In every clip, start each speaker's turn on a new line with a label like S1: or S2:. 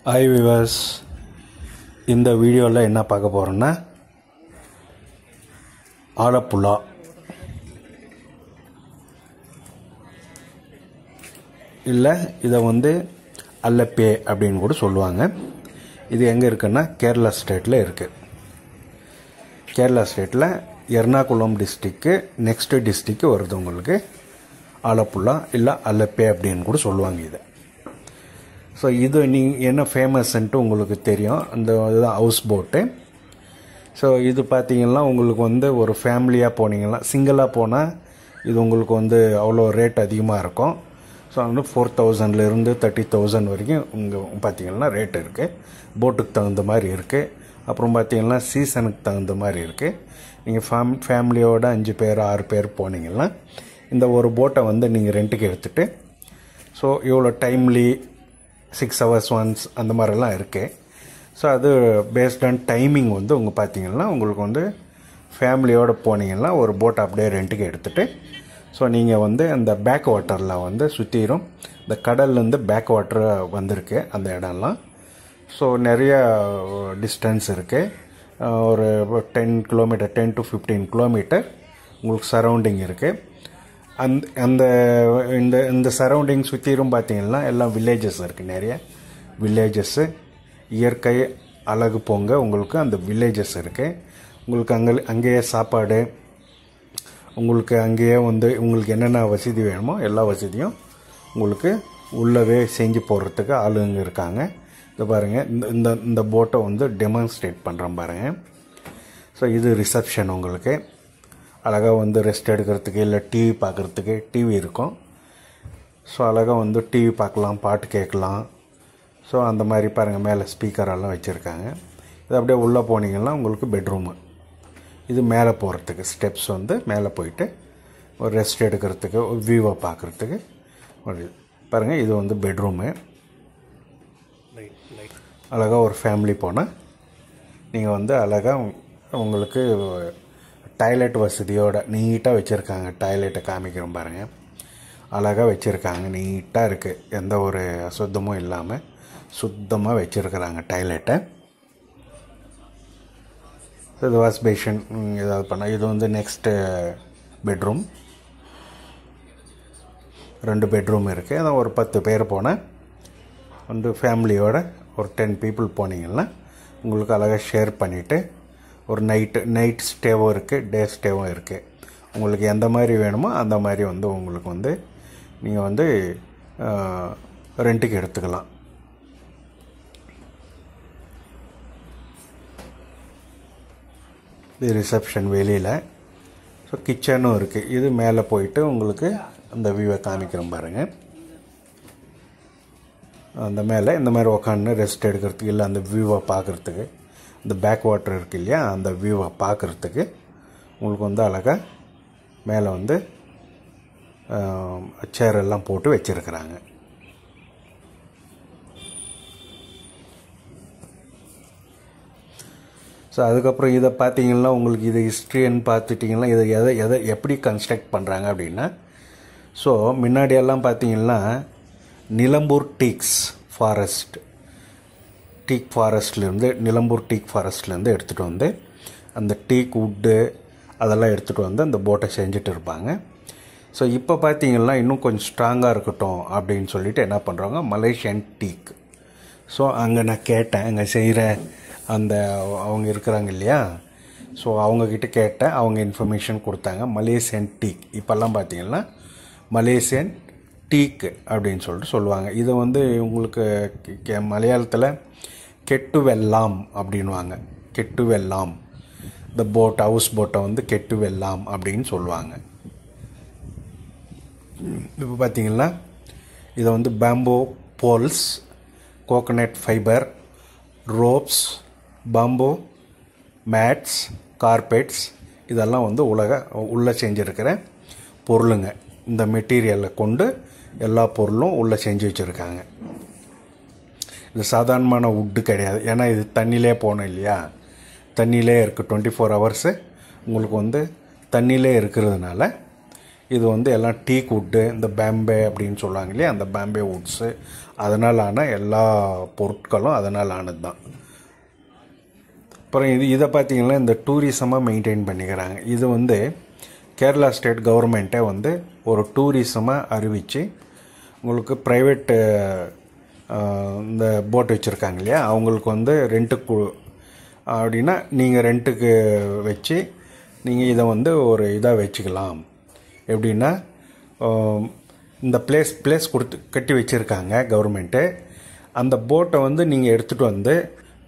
S1: Hi viewers, இந்த வீடியோவில் என்ன பார்க்க போகிறோன்னா ஆலப்புழா இல்லை இதை அல்லப்பே அப்படின்னு கூட சொல்லுவாங்க. இது எங்கே இருக்குன்னா கேரளா ஸ்டேட்டில் இருக்குது. கேரளா ஸ்டேட்டில் எர்ணாகுளம் டிஸ்ட்ரிக்கு நெக்ஸ்ட்டு டிஸ்ட்ரிக்கு வருது உங்களுக்கு. ஆலப்புழா இல்லை அல்லப்பே அப்படின்னு கூட சொல்லுவாங்க இதை. ஸோ இது நீங்கள் என்ன ஃபேமஸ்ன்ட்டு உங்களுக்கு தெரியும். அந்த இதுதான் ஹவுஸ் போட்டு. ஸோ இது பார்த்திங்கன்னா உங்களுக்கு ஒரு ஃபேமிலியாக போனீங்கன்னா, சிங்கிளாக போனால் இது உங்களுக்கு அவ்வளோ ரேட் அதிகமாக இருக்கும். ஸோ 4,000லேருந்து 30,000 வரைக்கும் இங்கே பார்த்திங்கன்னா ரேட் இருக்குது. போட்டுக்கு தகுந்த மாதிரி இருக்குது. அப்புறம் பார்த்திங்கன்னா சீசனுக்கு தகுந்த மாதிரி இருக்குது. நீங்கள் ஃபேமிலியோடு 5 பேர் 6 பேர் போனீங்கன்னா இந்த ஒரு போட்டை நீங்கள் ரெண்ட்டுக்கு எடுத்துகிட்டு, ஸோ இவ்வளோ டைம்லி 6 hours ஒன்ஸ் அந்த மாதிரிலாம் இருக்குது. ஸோ அது பேஸ்ட் ஆன் டைமிங் உங்கள் பார்த்திங்கன்னா உங்களுக்கு ஃபேமிலியோடு போனீங்கன்னா ஒரு போட்டை அப்படியே ரெண்ட்டுக்கு எடுத்துகிட்டு, ஸோ நீங்கள் அந்த பேக் வாட்டரில் சுற்றிடும். இந்த கடல்லேருந்து பேக் வாட்டர் வந்திருக்கு அந்த இடம்லாம். ஸோ நிறைய டிஸ்டன்ஸ் இருக்குது. ஒரு 10 கிலோமீட்டர் 10 to 15 கிலோமீட்டர் உங்களுக்கு சரௌண்டிங் இருக்குது. அந்த இந்த சரௌண்டிங் சுற்றிலும் பார்த்திங்கன்னா எல்லாம் வில்லேஜஸ் இருக்குது. நிறைய வில்லேஜஸ்ஸு, இயற்கை அழகு போங்க உங்களுக்கு அந்த வில்லேஜஸ் இருக்குது. உங்களுக்கு அங்கேயே சாப்பாடு, உங்களுக்கு அங்கேயே உங்களுக்கு என்னென்ன வசதி வேணுமோ எல்லா வசதியும் உங்களுக்கு உள்ளவே செஞ்சு போடுறதுக்கு ஆளுங்க இருக்காங்க. இது பாருங்கள், இந்த போட்டை டெமான்ஸ்ட்ரேட் பண்ணுறேன் பாருங்கள். ஸோ இது ரிசப்ஷன். உங்களுக்கு அழகாக ரெஸ்ட் எடுக்கிறதுக்கு இல்லை டிவி பார்க்குறதுக்கு டிவி இருக்கும். ஸோ அழகாக டிவி பார்க்கலாம், பாட்டு கேட்கலாம். ஸோ அந்த மாதிரி பாருங்கள், மேலே ஸ்பீக்கரெல்லாம் வச்சுருக்காங்க. இது அப்படியே உள்ளே போனீங்கன்னா உங்களுக்கு பெட்ரூமு. இது மேலே போகிறதுக்கு ஸ்டெப்ஸ் மேலே போயிட்டு ஒரு ரெஸ்ட் எடுக்கிறதுக்கு, வியூவை பார்க்குறதுக்கு பாருங்கள். இது பெட்ரூமு. அழகாக ஒரு ஃபேமிலி போனால் நீங்கள் அழகாக உங்களுக்கு டாய்லெட் வசதியோடு நீட்டாக வச்சுருக்காங்க. டாய்லெட்டை காமிக்கிறோம் பாருங்கள். அழகாக வச்சுருக்காங்க, நீட்டாக இருக்குது. எந்த ஒரு அசுத்தமும் இல்லாமல் சுத்தமாக வச்சுருக்குறாங்க டாய்லெட்டை. இது வாஷ் பேஷன் ஏதாவது பண்ணால். இது நெக்ஸ்ட்டு பெட்ரூம். 2 பெட்ரூம் இருக்குது. அதான் ஒரு 10 பேர் போனால் ஃபேமிலியோட ஒரு 10 people போனீங்கன்னா உங்களுக்கு அழகாக ஷேர் பண்ணிவிட்டு ஒரு நைட் ஸ்டேவும் இருக்குது, டே ஸ்டேவும் இருக்குது. உங்களுக்கு எந்த மாதிரி வேணுமோ அந்த மாதிரி உங்களுக்கு நீங்கள் ரெண்ட்டுக்கு எடுத்துக்கலாம். இது ரிசப்ஷன் வெளியில். ஸோ கிச்சனும் இருக்குது. இது மேலே போயிட்டு உங்களுக்கு அந்த வியூவை காமிக்கிறோம் பாருங்கள். அந்த மேலே இந்த மாதிரி உக்காந்து ரெஸ்ட் எடுக்கிறதுக்கு இல்லை அந்த வியூவை பார்க்குறதுக்கு, இந்த பேக் வாட்டர் இருக்குது இல்லையா, அந்த வியூவை பார்க்குறதுக்கு உங்களுக்கு அழகாக மேலே சேர் எல்லாம் போட்டு வச்சுருக்குறாங்க. ஸோ அதுக்கப்புறம் இதை பார்த்தீங்கன்னா உங்களுக்கு இது ஹிஸ்ட்ரின்னு பார்த்துட்டிங்கன்னா இதை எப்படி கன்ஸ்ட்ரக்ட் பண்ணுறாங்க அப்படின்னா, ஸோ முன்னாடியெல்லாம் பார்த்தீங்கன்னா நிலம்பூர் டீக் ஃபாரஸ்ட்லேருந்து நிலம்பூர் டீக் ஃபாரஸ்ட்லேருந்து எடுத்துகிட்டு அந்த டீக் வுட்டு அதெல்லாம் எடுத்துகிட்டு அந்த போட்டை செஞ்சுட்டு இருப்பாங்க. ஸோ இப்போ பார்த்தீங்கன்னா இன்னும் கொஞ்சம் ஸ்ட்ராங்காக இருக்கட்டும் அப்படின்னு சொல்லிட்டு என்ன பண்ணுறாங்க, மலேசியன் டீக். ஸோ அங்கே நான் கேட்டேன், அங்கே செய்கிற அவங்க இருக்கிறாங்க இல்லையா, ஸோ அவங்கக்கிட்ட கேட்டேன். அவங்க இன்ஃபர்மேஷன் கொடுத்தாங்க. மலேசியன் டீக் இப்போல்லாம் பார்த்தீங்கன்னா மலேசியன் டீக்கு அப்படின்னு சொல்லிட்டு சொல்லுவாங்க. இது உங்களுக்கு மலையாளத்தில் கெட்டு வெல்லாம் அப்படின்வாங்க. கெட்டு வெல்லாம், இந்த போட் ஹவுஸ் போட்டை கெட்டு வெல்லாம் அப்படின்னு சொல்லுவாங்க. இப்போ பார்த்தீங்கன்னா இதை bamboo poles, coconut fibre, ropes, bamboo mats, carpets இதெல்லாம் உள்ளே செஞ்சுருக்கிற பொருளுங்க. இந்த மெட்டீரியலை கொண்டு எல்லா பொருளும் உள்ளே செஞ்சு வச்சுருக்காங்க. இது சாதாரணமான வுட்டு கிடையாது. ஏன்னா இது தண்ணியிலே போகணும் இல்லையா, தண்ணியிலே இருக்குது. 24 hours உங்களுக்கு தண்ணியிலே இருக்கிறதுனால இது வந்து எல்லாம் டீக் வுட்டு, இந்த பேம்பே அப்படின்னு சொல்லுவாங்க இல்லையா, அந்த பேம்பே வுட்ஸு, அதனால் ஆன எல்லா பொருட்களும் அதனால் ஆனது தான். அப்புறம் இதை பார்த்திங்கன்னா இந்த டூரிசமாக மெயின்டைன் பண்ணிக்கிறாங்க. இது வந்து கேரளா ஸ்டேட் கவர்மெண்ட்டே வந்து ஒரு டூரிசமாக அறிவித்து உங்களுக்கு ப்ரைவேட்டு இந்த போட் வச்சுருக்காங்க இல்லையா, அவங்களுக்கு வந்து ரெண்ட்டுக்கு அப்படின்னா நீங்கள் ரெண்ட்டுக்கு வச்சு நீங்கள் இதை வந்து ஒரு இதாக வச்சுக்கலாம். எப்படின்னா இந்த பிளேஸ் கட்டி வச்சுருக்காங்க கவர்மெண்ட்டு. அந்த போட்டை வந்து நீங்கள் எடுத்துகிட்டு வந்து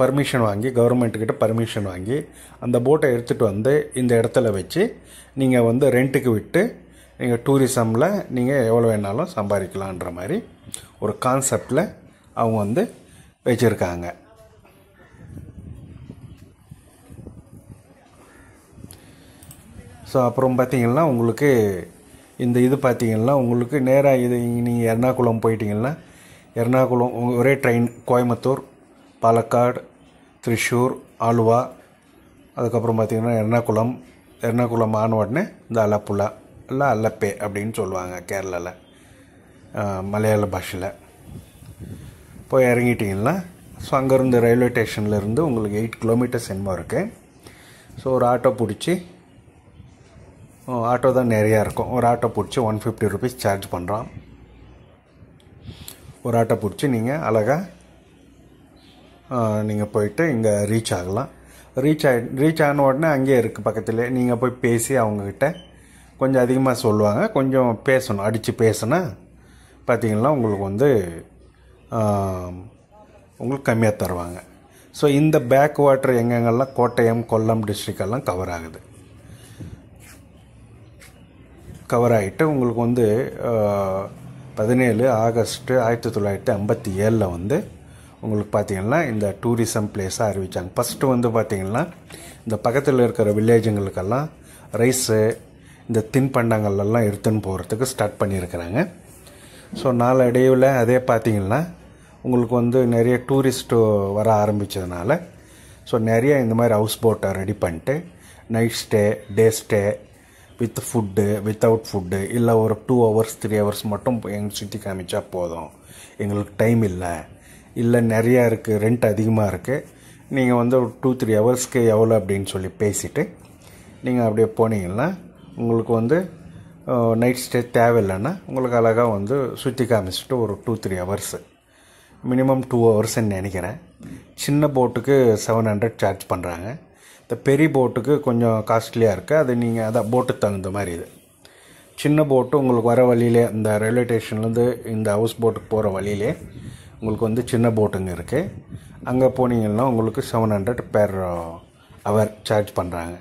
S1: பர்மிஷன் வாங்கி, கவர்மெண்ட்டுக்கிட்ட பர்மிஷன் வாங்கி அந்த போட்டை எடுத்துகிட்டு வந்து இந்த இடத்துல வச்சு நீங்கள் வந்து ரெண்ட்டுக்கு விட்டு நீங்கள் டூரிசமில் நீங்கள் எவ்வளோ வேணாலும் சம்பாதிக்கலான்ற மாதிரி ஒரு கான்செப்டில் அவங்க வந்து வச்சுருக்காங்க. ஸோ அப்புறம் பார்த்திங்கன்னா உங்களுக்கு இந்த இது பார்த்திங்கன்னா உங்களுக்கு நேராக இது நீங்கள் எர்ணாகுளம் போயிட்டீங்கன்னா எர்ணாகுளம் ஒரே ட்ரெயின் கோயம்புத்தூர், பாலக்காடு, திரிஷூர், ஆலுவா, அதுக்கப்புறம் பார்த்திங்கன்னா எர்ணாகுளம் ஆன உடனே இந்த அலப்புழா இல்லை அல்லப்பே அப்படின்னு சொல்லுவாங்க கேரளாவில், மலையாள பாஷையில். போய் இறங்கிட்டிங்கன்னா ஸோ அங்கேருந்து ரயில்வே ஸ்டேஷன்லேருந்து உங்களுக்கு 8 கிலோமீட்டர்ஸ் என்னமோ இருக்குது. ஸோ ஒரு ஆட்டோ பிடிச்சி, ஆட்டோ தான் நிறையா இருக்கும், ஒரு ஆட்டோ பிடிச்சி 150 ருபீஸ் சார்ஜ் பண்ணுறான். ஒரு ஆட்டோ பிடிச்சி நீங்கள் அழகாக நீங்கள் போயிட்டு இங்கே ரீச் ஆகலாம். ரீச் ஆன உடனே அங்கேயே இருக்குது பக்கத்துலேயே. நீங்கள் போய் பேசி அவங்கக்கிட்ட கொஞ்சம் அதிகமாக சொல்லுவாங்க, கொஞ்சம் பேசணும், அடித்து பேசினா பார்த்திங்கன்னா உங்களுக்கு வந்து உங்களுக்கு கம்மியாக தருவாங்க. ஸோ இந்த பேக் வாட்டர் எங்கெங்கெல்லாம் கோட்டயம், கொல்லம் டிஸ்ட்ரிக்டெல்லாம் கவர் ஆகுது. கவர் ஆகிட்டு உங்களுக்கு வந்து 17 ஆகஸ்ட் 1957 வந்து உங்களுக்கு பார்த்திங்கன்னா இந்த டூரிசம் பிளேஸாக அறிவித்தாங்க. ஃபஸ்ட்டு வந்து பார்த்திங்கன்னா இந்த பக்கத்தில் இருக்கிற வில்லேஜுங்களுக்கெல்லாம் ரைஸு, இந்த தின்பண்டங்கள்லாம் எடுத்துன்னு போகிறதுக்கு ஸ்டார்ட் பண்ணியிருக்கிறாங்க. ஸோ நாளடைவில் அதே பார்த்திங்கன்னா உங்களுக்கு வந்து நிறைய டூரிஸ்ட்டு வர ஆரம்பித்ததுனால ஸோ நிறைய இந்த மாதிரி ஹவுஸ் போட்டை ரெடி பண்ணிட்டு night stay, day stay, with food, without food, இல்லை ஒரு 2 hours 3 hours மட்டும் எங்களுக்கு சுற்றி காமிச்சா போதும், எங்களுக்கு டைம் இல்லை நிறையா இருக்குது, ரெண்ட் அதிகமாக இருக்குது, நீங்கள் வந்து ஒரு 2-3 ஹவர்ஸ்க்கு எவ்வளோ அப்படின்னு சொல்லி பேசிவிட்டு நீங்கள் அப்படியே போனீங்கன்னா உங்களுக்கு வந்து நைட் ஸ்டே தேவையில்லைன்னா உங்களுக்கு அழகாக வந்து சுற்றி காமிச்சிட்டு ஒரு 2-3 ஹவர்ஸு, மினிமம் 2 ஹவர்ஸ்ன்னு நினைக்கிறேன். சின்ன போட்டுக்கு 700 சார்ஜ் பண்ணுறாங்க. இந்த பெரிய போட்டுக்கு கொஞ்சம் காஸ்ட்லியாக இருக்குது, அது நீங்கள் அதான் போட்டுக்கு தகுந்த மாதிரி. இது சின்ன போட்டு உங்களுக்கு வர வழியிலே இந்த ரயில்வே ஸ்டேஷன்லேருந்து இந்த ஹவுஸ் போட்டுக்கு போகிற வழியிலே உங்களுக்கு வந்து சின்ன போட்டுங்க இருக்குது. அங்கே போனீங்கன்னா உங்களுக்கு 700 per hour சார்ஜ் பண்ணுறாங்க.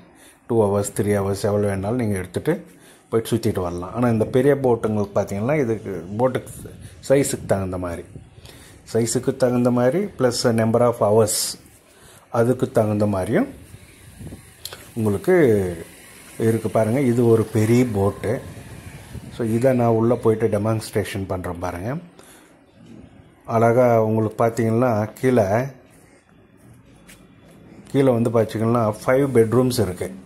S1: 2 hours 3 hours எவ்வளோ வேணாலும் நீங்கள் எடுத்துகிட்டு போய்ட்டு சுற்றிட்டு வரலாம். ஆனால் இந்த பெரிய போட்டுங்களுக்கு பார்த்திங்கன்னா இதுக்கு போட்டுக்கு சைஸுக்கு தகுந்த மாதிரி ப்ளஸ் நம்பர் ஆஃப் ஹவர்ஸ் அதுக்கு தகுந்த மாதிரியும் உங்களுக்கு இருக்குது பாருங்கள். இது ஒரு பெரிய போட்டு. ஸோ இதை நான் உள்ளே போயிட்டு டெமான்ஸ்ட்ரேஷன் பண்ணுறேன் பாருங்கள். அழகாக உங்களுக்கு பார்த்திங்கன்னா கீழே வந்து பார்த்திங்கன்னா 5 bedrooms இருக்குது.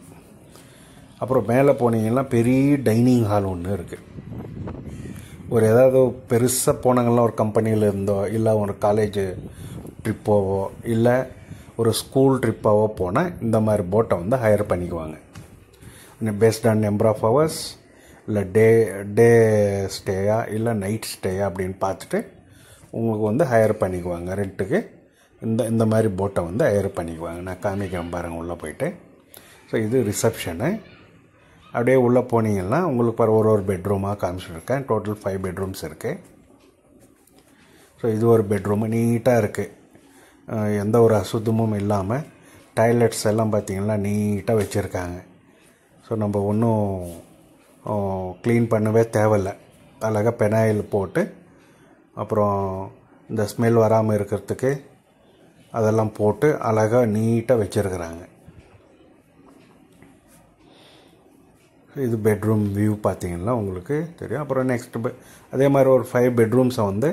S1: அப்புறம் மேலே போனீங்கன்னா பெரிய டைனிங் ஹால் ஒன்று இருக்குது. ஒரு ஏதாவது பெருசாக போனாங்கன்னா ஒரு கம்பெனியில் இருந்தோ இல்லை ஒரு காலேஜ் ட்ரிப்போவோ இல்லை ஒரு ஸ்கூல் ட்ரிப்பாவோ போனால் இந்த மாதிரி போட்டை வந்து ஹையர் பண்ணிக்குவாங்க. Based on number of hours, இல்லை டே ஸ்டேயா இல்லை நைட் ஸ்டேயா அப்படின்னு பார்த்துட்டு உங்களுக்கு வந்து ஹையர் பண்ணிக்குவாங்க ரெண்ட்டுக்கு. இந்த மாதிரி போட்டை வந்து ஹையர் பண்ணிக்குவாங்க. நான் காமிக்கிறேன் பாருங்கள் உள்ளே போயிட்டு. ஸோ இது ரிசப்ஷனு. அப்படியே உள்ளே போனீங்கன்னா உங்களுக்கு ஒரு பெட்ரூமாக காமிச்சிருக்கேன். டோட்டல் 5 bedrooms இருக்குது. ஸோ இது ஒரு பெட்ரூமு நீட்டாக இருக்குது, எந்த ஒரு அசுத்தமும் இல்லாமல். டாய்லெட்ஸ் எல்லாம் பார்த்திங்கன்னா நீட்டாக வச்சுருக்காங்க. ஸோ நம்ம ஒன்றும் க்ளீன் பண்ணவே தேவையில்லை. அழகாக பெனாயில் போட்டு அப்புறம் இந்த ஸ்மெல் வராமல் இருக்கிறதுக்கு அதெல்லாம் போட்டு அழகாக நீட்டாக வச்சுருக்குறாங்க. இது பெட்ரூம் வியூ பார்த்திங்கன்னா உங்களுக்கு தெரியும். அப்புறம் நெக்ஸ்ட் அதே மாதிரி ஒரு 5 bedrooms வந்து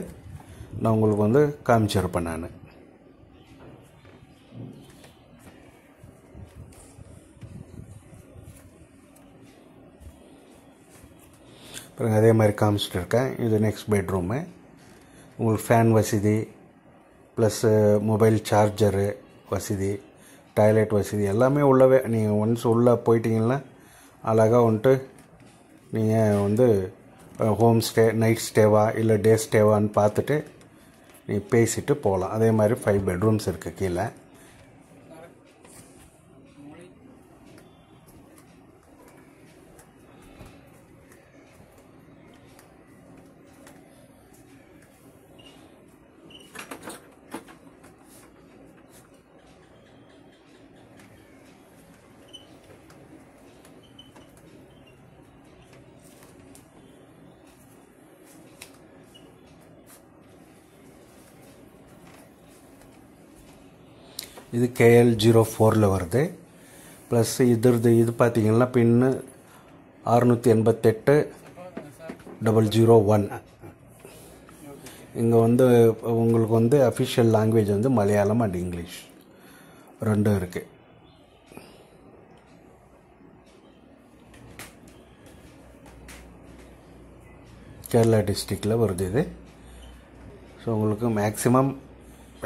S1: நான் உங்களுக்கு வந்து காமிச்சிருப்பேன் நான். பாருங்கள், அதே மாதிரி காமிச்சிட்டு இருக்கேன். இது நெக்ஸ்ட் பெட்ரூமு. உங்களுக்கு ஃபேன் வசதி ப்ளஸ்ஸு மொபைல் சார்ஜரு வசதி, டாய்லெட் வசதி எல்லாமே உள்ளவே. நீங்கள் ஒன்ஸ் உள்ளே போயிட்டீங்கன்னா அழகாக வந்துட்டு நீங்கள் வந்து ஹோம் ஸ்டே, நைட் ஸ்டேவா இல்லை டே ஸ்டேவான்னு பார்த்துட்டு நீங்கள் பேசிட்டு போகலாம். அதே மாதிரி 5 பெட்ரூம்ஸ் இருக்குது கீழே. இது KL04 வருது. ப்ளஸ் இது பார்த்திங்கன்னா பின்னு 688-001. இங்கே வந்து உங்களுக்கு வந்து அஃபிஷியல் லாங்குவேஜ் வந்து மலையாளம் அண்ட் இங்கிலீஷ் ரெண்டும் இருக்குது. கேரளா டிஸ்ட்ரிக்டில் வருது இது. ஸோ உங்களுக்கு மேக்ஸிமம்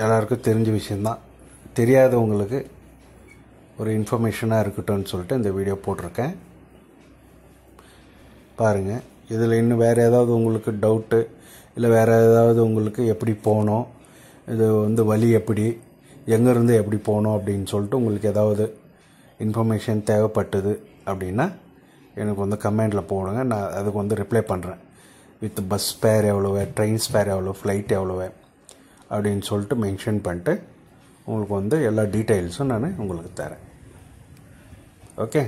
S1: எல்லாருக்கும் தெரிஞ்ச விஷயந்தான். தெரியாதவங்களுக்கு ஒரு இன்ஃபர்மேஷனாக இருக்கட்டும்னு சொல்லிட்டு இந்த வீடியோ போட்டிருக்கேன். பாருங்கள், இதில் இன்னும் வேறு ஏதாவது உங்களுக்கு டவுட்டு இல்லை வேறு ஏதாவது உங்களுக்கு எப்படி போகணும், இது வந்து வழி எப்படி, எங்கேருந்து எப்படி போகணும் அப்படின்னு சொல்லிட்டு உங்களுக்கு ஏதாவது இன்ஃபர்மேஷன் தேவைப்பட்டது அப்படின்னா எனக்கு வந்து கமெண்டில் போடுங்க. நான் அதுக்கு வந்து ரிப்ளை பண்ணுறேன். வித் பஸ் ஸ்பேர் எவ்வளவு, ட்ரெயின் ஸ்பேர் எவ்வளோ, ஃப்ளைட் எவ்வளவு அப்படின்னு சொல்லிட்டு மென்ஷன் பண்ணிட்டு உங்களுக்கு வந்து எல்லா டீட்டெயில்ஸும் நான் உங்களுக்கு தரேன். ஓகே,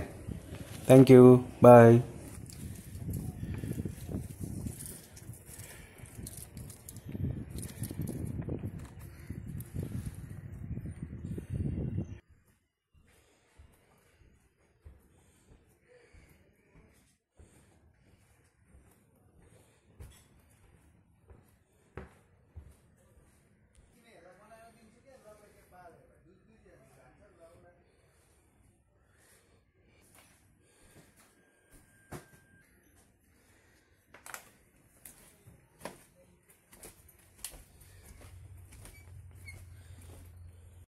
S1: தேங்க்யூ, பாய்.